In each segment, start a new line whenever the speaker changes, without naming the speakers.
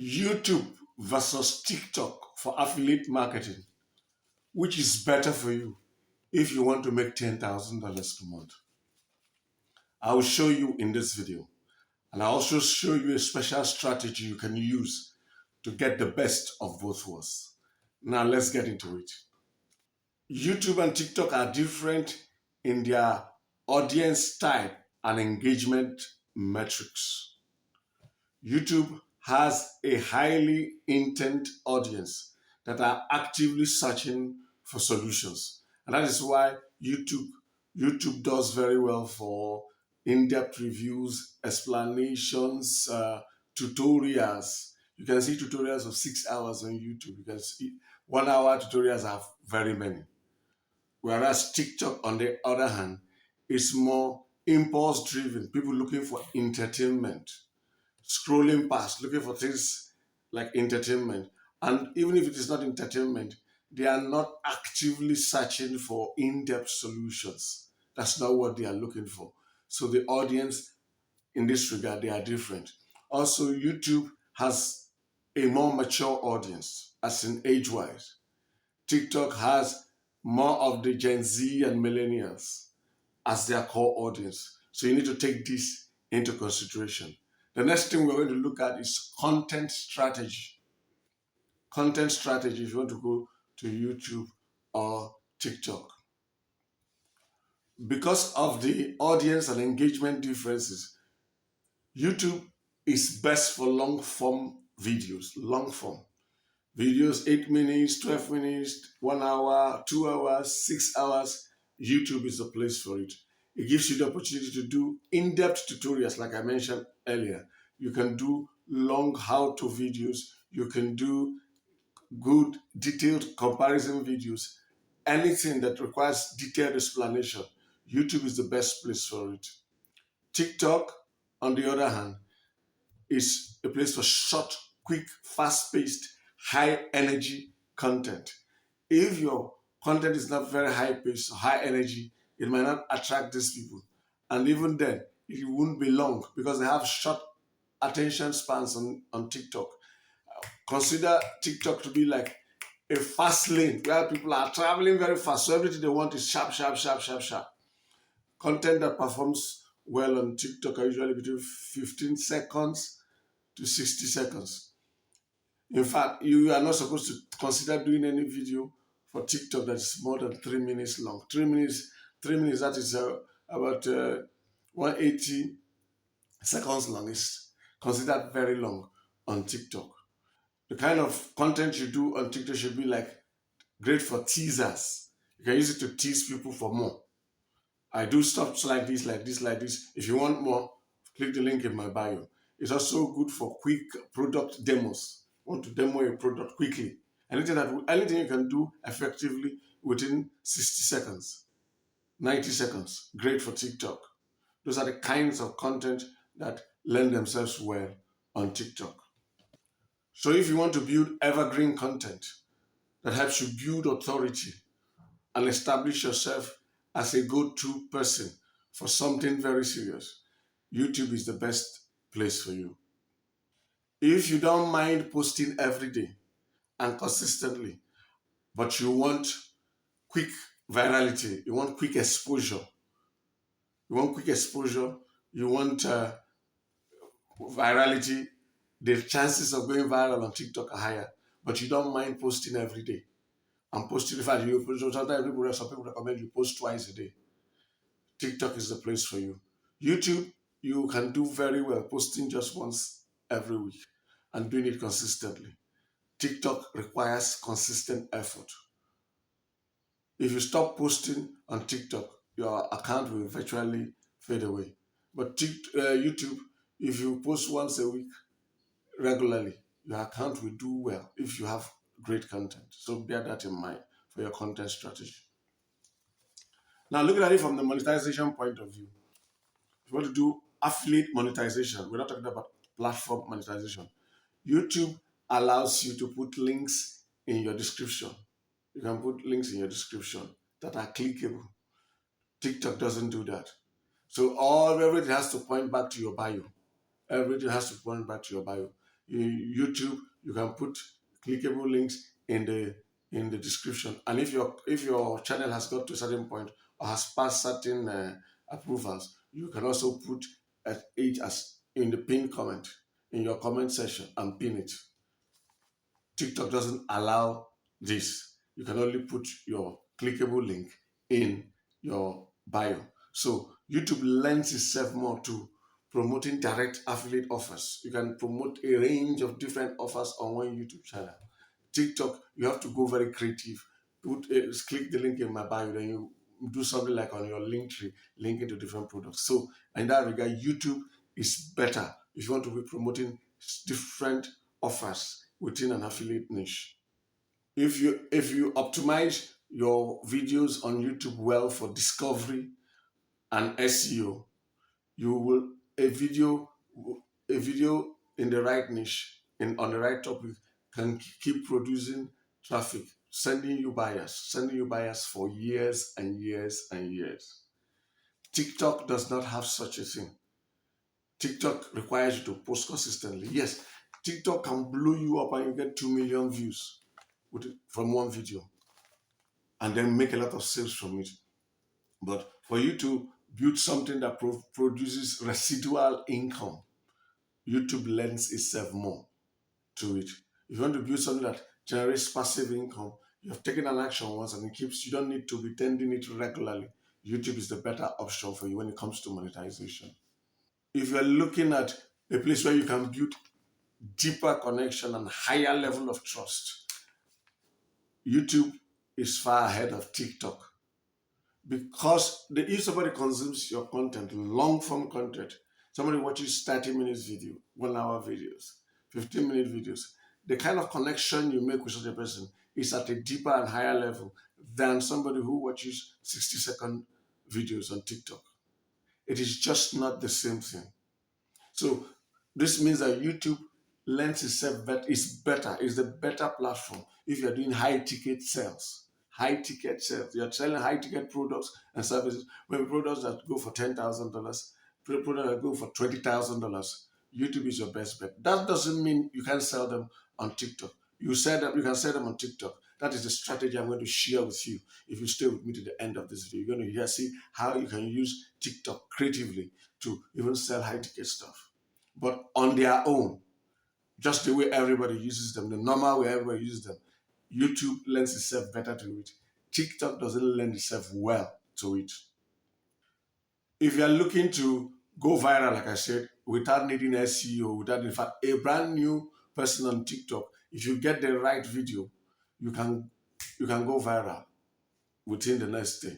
YouTube versus TikTok for affiliate marketing. Which is better for you if you want to make $10,000 per month? I will show you in this video. And I also show you a special strategy you can use to get the best of both worlds. Now let's get into it. YouTube and TikTok are different in their audience type and engagement metrics. YouTube has a highly intent audience that are actively searching for solutions. And that is why YouTube does very well for in-depth reviews, explanations, tutorials. You can see tutorials of 6 hours on YouTube. You can see 1 hour tutorials have very many. Whereas TikTok, on the other hand, is more impulse driven. People looking for entertainment, scrolling past, looking for things like entertainment. And even if it is not entertainment, they are not actively searching for in-depth solutions. That's not what they are looking for. So the audience in this regard, they are different. Also, YouTube has a more mature audience, as in age-wise. TikTok has more of the Gen Z and millennials as their core audience. So you need to take this into consideration. The next thing we're going to look at is content strategy. Content strategy if you want to go to YouTube or TikTok. Because of the audience and engagement differences, YouTube is best for long form videos, long form. Videos 8 minutes, 12 minutes, 1 hour, 2 hours, 6 hours. YouTube is the place for it. It gives you the opportunity to do in-depth tutorials, like I mentioned earlier. You can do long how-to videos. You can do good detailed comparison videos. Anything that requires detailed explanation, YouTube is the best place for it. TikTok, on the other hand, is a place for short, quick, fast-paced, high-energy content. If your content is not very high-paced, high energy, it might not attract these people. And even then, it won't be long because they have short attention spans on TikTok. Consider TikTok to be like a fast lane where people are traveling very fast. So everything they want is sharp, sharp, sharp, sharp, sharp. Content that performs well on TikTok are usually between 15 seconds to 60 seconds. In fact, you are not supposed to consider doing any video for TikTok that is more than 3 minutes long. 3 minutes, that is about 180 seconds long, is considered very long on TikTok. The kind of content you do on TikTok should be like great for teasers. You can use it to tease people for more. I do stuff like this, like this, like this. If you want more, click the link in my bio. It's also good for quick product demos. Want to demo a product quickly. Anything you can do effectively within 60 seconds, 90 seconds. Great for TikTok. Those are the kinds of content that lend themselves well on TikTok. So if you want to build evergreen content that helps you build authority and establish yourself as a go-to person for something very serious, YouTube is the best place for you. If you don't mind posting every day and consistently, but you want quick virality, you want quick exposure, you want virality, the chances of going viral on TikTok are higher, but you don't mind posting every day. And posting, in fact, sometimes some people recommend you post twice a day. TikTok is the place for you. YouTube, you can do very well posting just once every week and doing it consistently. TikTok requires consistent effort. If you stop posting on TikTok, your account will virtually fade away. But YouTube, if you post once a week regularly, your account will do well if you have great content. So bear that in mind for your content strategy. Now, looking at it from the monetization point of view, if you want to do affiliate monetization, we're not talking about platform monetization. YouTube allows you to put links in your description. You can put links in your description that are clickable. TikTok doesn't do that. So everything has to point back to your bio. Everything has to point back to your bio. YouTube, you can put clickable links in the description. And if your channel has got to a certain point or has passed certain approvals, you can also put it as in the pin comment in your comment section and pin it. TikTok doesn't allow this. You can only put your clickable link in your bio. So YouTube lends itself more to promoting direct affiliate offers. You can promote a range of different offers on one YouTube channel. TikTok, you have to go very creative. Click the link in my bio, then you do something like on your link tree, link into different products. So in that regard, YouTube is better if you want to be promoting different offers within an affiliate niche. If you optimize your videos on YouTube well for discovery and SEO, you will a video in the right niche and on the right topic can keep producing traffic, sending you buyers for years and years and years. TikTok does not have such a thing. TikTok requires you to post consistently. Yes, TikTok can blow you up and you get 2 million views from one video and then make a lot of sales from it. But for you to build something that produces residual income, YouTube lends itself more to it. If you want to build something that generates passive income, you have taken an action once and you don't need to be tending it regularly. YouTube is the better option for you when it comes to monetization. If you're looking at a place where you can build deeper connection and higher level of trust, YouTube is far ahead of TikTok. Because if somebody consumes your content, long form content, somebody watches 30 minutes video, 1 hour videos, 15-minute videos, the kind of connection you make with such a person is at a deeper and higher level than somebody who watches 60-second videos on TikTok. It is just not the same thing. So this means that YouTube lends itself is the better platform if you're doing high ticket sales. High ticket sales. You're selling high ticket products and services. Maybe products that go for $10,000, products that go for $20,000. YouTube is your best bet. That doesn't mean you can't sell them on TikTok. You can sell them on TikTok. That is the strategy I'm going to share with you. If you stay with me to the end of this video, you're going to see how you can use TikTok creatively to even sell high ticket stuff. But on their own, just the way everybody uses them, the normal way everybody uses them, YouTube lends itself better to it. TikTok doesn't lend itself well to it. If you're looking to go viral, like I said, without needing SEO, in fact, a brand new person on TikTok, if you get the right video, you can go viral within the next day.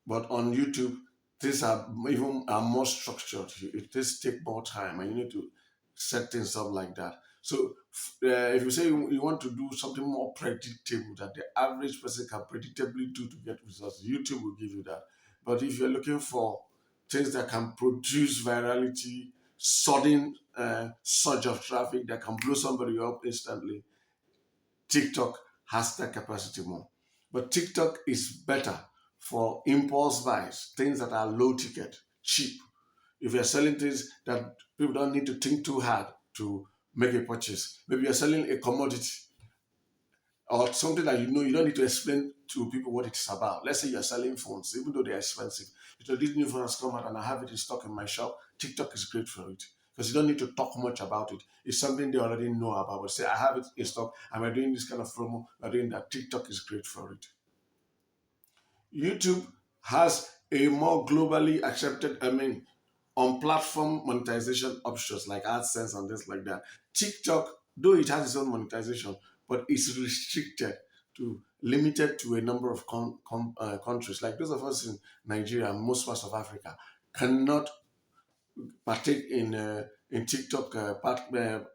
But on YouTube, things are more structured. It does take more time, and you need to set things up like that. So, if you say you want to do something more predictable that the average person can predictably do to get results, YouTube will give you that. But if you're looking for things that can produce virality, sudden surge of traffic that can blow somebody up instantly, TikTok has that capacity more. But TikTok is better for impulse buys, things that are low ticket, cheap. If you're selling things that people don't need to think too hard to make a purchase, maybe you're selling a commodity or something that you don't need to explain to people what it's about. Let's say you're selling phones, even though they're expensive. This new phone has come out and I have it in stock in my shop. TikTok is great for it because you don't need to talk much about it. It's something they already know about. But say, I have it in stock and we're doing this kind of promo, we're doing that. TikTok is great for it. YouTube has a more globally accepted, on platform monetization options like AdSense and things like that. TikTok, though it has its own monetization, but it's limited to a number of countries. Like those of us in Nigeria and most parts of Africa cannot partake in TikTok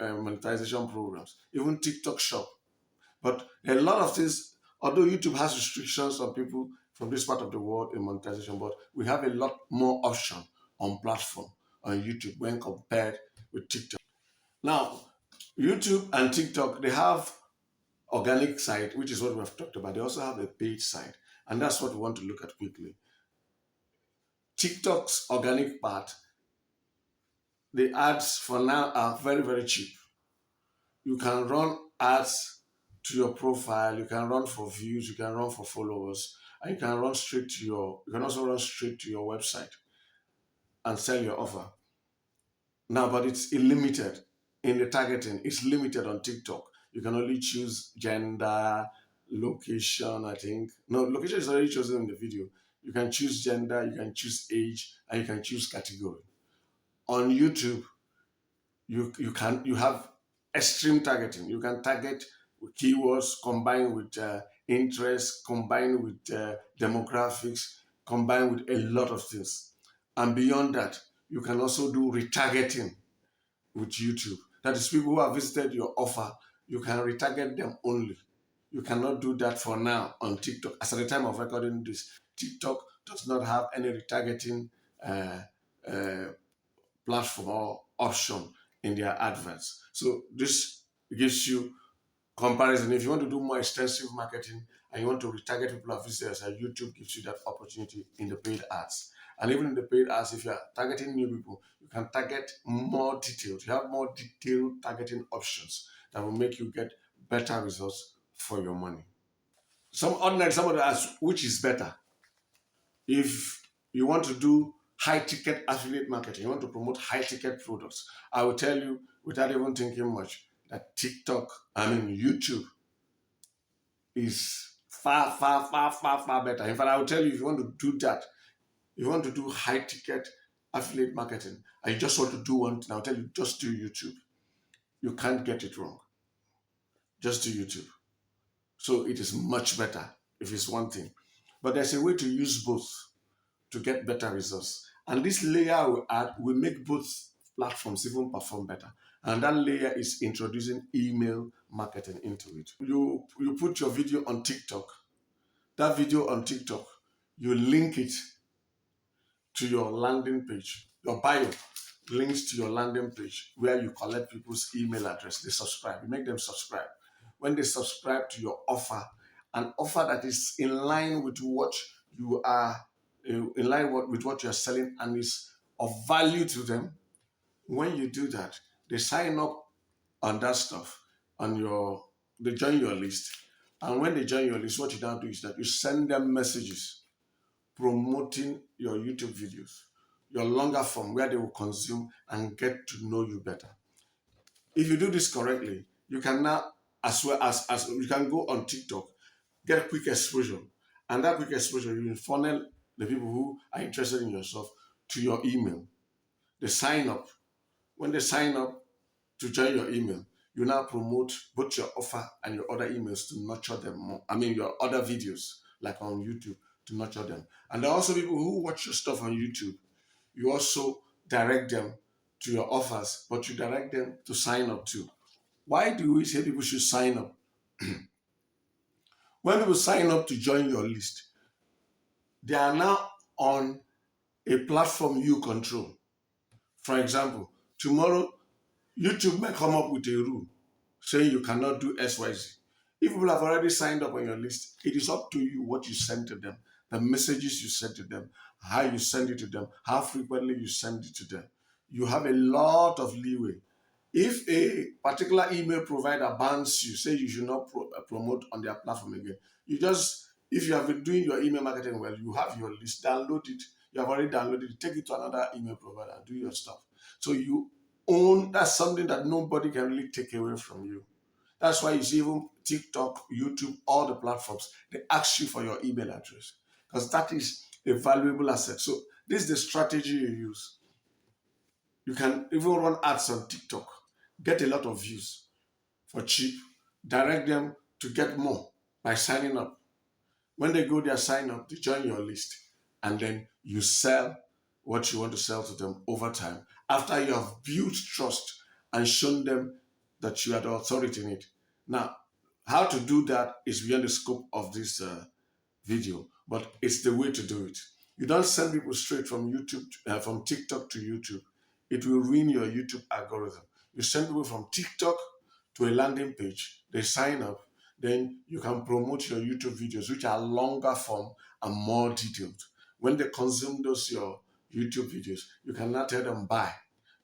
monetization programs, even TikTok Shop. But a lot of things, although YouTube has restrictions on people from this part of the world in monetization, but we have a lot more option on platform on YouTube when compared with TikTok. Now, YouTube and TikTok, they have organic side, which is what we have talked about. They also have a paid side, and that's what we want to look at quickly. TikTok's organic part, the ads for now are very, very cheap. You can run ads to your profile, you can run for views, you can run for followers, and you can run straight to your, you can also run straight to your website and sell your offer. Now, but it's limited in the targeting. It's limited on TikTok. You can only choose gender, location, I think. No, location is already chosen in the video. You can choose gender, you can choose age, and you can choose category. On YouTube, you have extreme targeting. You can target with keywords combined with interest, combined with demographics, combined with a lot of things. And beyond that, you can also do retargeting with YouTube. That is, people who have visited your offer, you can retarget them only. You cannot do that for now on TikTok. As at the time of recording this, TikTok does not have any retargeting uh, uh, platform or option in their adverts. So this gives you comparison. If you want to do more extensive marketing and you want to retarget people who have visited us, YouTube gives you that opportunity in the paid ads. And even in the paid ads, if you are targeting new people, you can target more detailed. You have more detailed targeting options that will make you get better results for your money. Somebody asks, which is better? If you want to do high ticket affiliate marketing, you want to promote high ticket products, I will tell you without even thinking much that YouTube is far, far, far, far, far better. In fact, I will tell you, if you want to do that, if you want to do high ticket affiliate marketing and you just want to do one thing, I'll tell you, just do YouTube. You can't get it wrong. Just do YouTube. So it is much better if it's one thing. But there's a way to use both to get better results. And this layer we add will make both platforms even perform better. And that layer is introducing email marketing into it. You put your video on TikTok. That video on TikTok, you link it to your landing page. Your bio links to your landing page where you collect people's email address. They subscribe. You make them subscribe. When they subscribe to your offer, an offer that is in line with what you are, in line with what you're selling and is of value to them, when you do that, they sign up on that stuff, they join your list. And when they join your list, what you now do is that you send them messages promoting your YouTube videos, your longer form where they will consume and get to know you better. If you do this correctly, you can now, as well as you can go on TikTok, get quick exposure. And that quick exposure, you will funnel the people who are interested in your stuff to your email. They sign up. When they sign up to join your email, you now promote both your offer and your other emails to nurture them more. Your other videos, like on YouTube, to nurture them. And there are also people who watch your stuff on YouTube. You also direct them to your offers, but you direct them to sign up too. Why do we say people should sign up? When people sign up to join your list, they are now on a platform you control. For example, tomorrow YouTube may come up with a rule saying you cannot do XYZ. If people have already signed up on your list, it is up to you what you send to them, the messages you send to them, how you send it to them, how frequently you send it to them. You have a lot of leeway. If a particular email provider bans you, say you should not promote on their platform again, if you have been doing your email marketing well, you have your list, download it. You have already downloaded it, take it to another email provider and do your stuff. So you own, that's something that nobody can really take away from you. That's why you see even TikTok, YouTube, all the platforms, they ask you for your email address because that is a valuable asset. So this is the strategy you use. You can even run ads on TikTok, get a lot of views for cheap, direct them to get more by signing up. When they go there, sign up, they join your list, and then you sell what you want to sell to them over time after you have built trust and shown them that you are the authority in it. Now, how to do that is beyond the scope of this video, but it's the way to do it. You don't send people straight from from TikTok to YouTube. It will ruin your YouTube algorithm. You send people from TikTok to a landing page. They sign up. Then you can promote your YouTube videos, which are longer form and more detailed. When they consume your YouTube videos, you can now tell them buy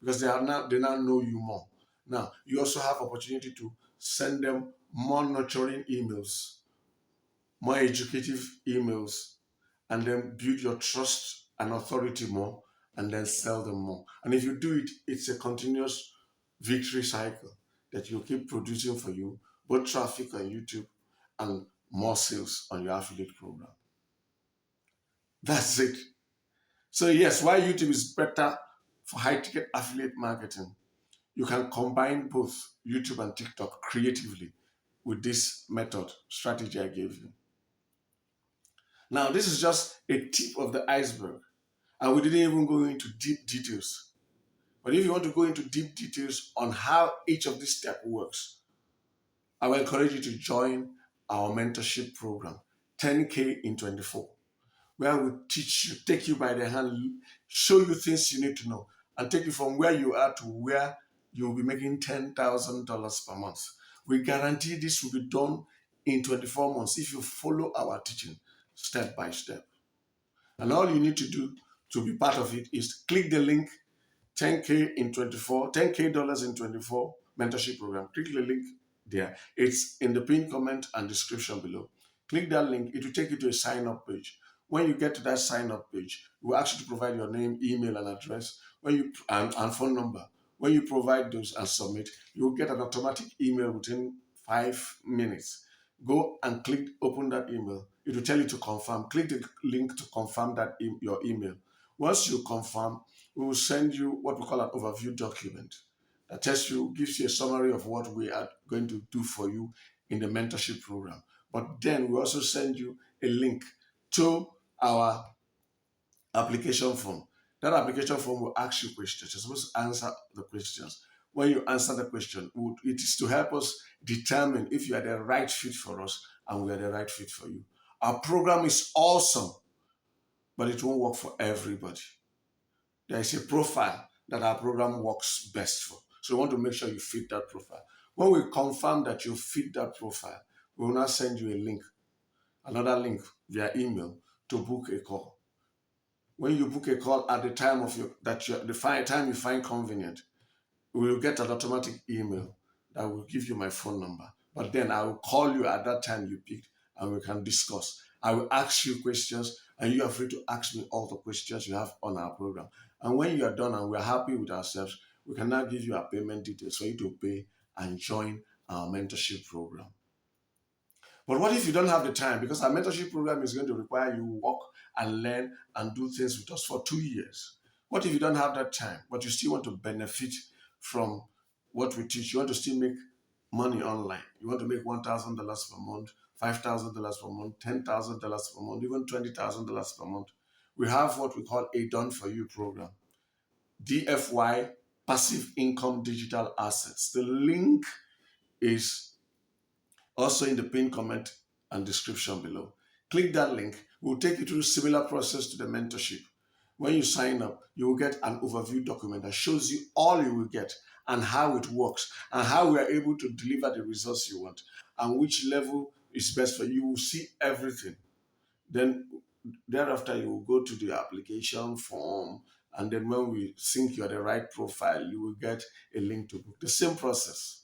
because they now know you more. Now, you also have opportunity to send them more nurturing emails, more educative emails, and then build your trust and authority more, and then sell them more. And if you do it, it's a continuous victory cycle that you keep producing for you, both traffic on YouTube and more sales on your affiliate program. That's it. So yes, why YouTube is better for high ticket affiliate marketing. You can combine both YouTube and TikTok creatively with this method strategy I gave you. Now, this is just a tip of the iceberg, and we didn't even go into deep details. But if you want to go into deep details on how each of these steps works, I will encourage you to join our mentorship program, 10K in 24, where we teach you, take you by the hand, show you things you need to know, and take you from where you are to where you'll be making $10,000 per month. We guarantee this will be done in 24 months if you follow our teaching step by step. And all you need to do to be part of it is click the link 10K in 24, $10K in 24 mentorship program. Click the link there. It's in the pinned comment and description below. Click that link. It will take you to a sign up page. When you get to that sign up page, we will ask you to provide your name, email, and address and phone number. When you provide those and submit, you will get an automatic email within 5 minutes. Go and click open that email. It will tell you to confirm. Click the link to confirm that your email. Once you confirm, we will send you what we call an overview document that gives you a summary of what we are going to do for you in the mentorship program. But then we also send you a link to our application form. That application form will ask you questions. You're supposed to answer the questions. When you answer the question, it is to help us determine if you are the right fit for us and we are the right fit for you. Our program is awesome, but it won't work for everybody. There is a profile that our program works best for. So we want to make sure you fit that profile. When we confirm that you fit that profile, we will now send you a link, another link via email to book a call. When you book a call at the time of the time you find convenient, we will get an automatic email that will give you my phone number. But then I will call you at that time you picked and we can discuss. I will ask you questions and you are free to ask me all the questions you have on our program. And when you are done and we are happy with ourselves, we can now give you our payment details for you to pay and join our mentorship program. But what if you don't have the time? Because our mentorship program is going to require you work and learn and do things with us for 2 years. What if you don't have that time, but you still want to benefit from what we teach? You want to still make money online. You want to make $1,000 per month, $5,000 per month, $10,000 per month, even $20,000 per month. We have what we call a done for you program. DFY, Passive Income Digital Assets. The link is also in the pinned comment and description below. Click that link. We'll take you through a similar process to the mentorship. When you sign up, you will get an overview document that shows you all you will get and how it works and how we are able to deliver the results you want and which level is best for you. You will see everything. Then thereafter, you will go to the application form, and then when we think you're the right profile, you will get a link to book. The same process.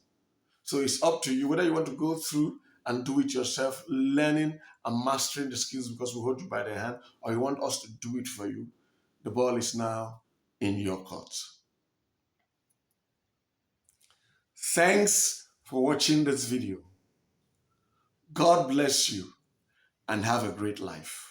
So it's up to you whether you want to go through and do it yourself, learning and mastering the skills because we hold you by the hand, or you want us to do it for you. The ball is now in your court. Thanks for watching this video. God bless you and have a great life.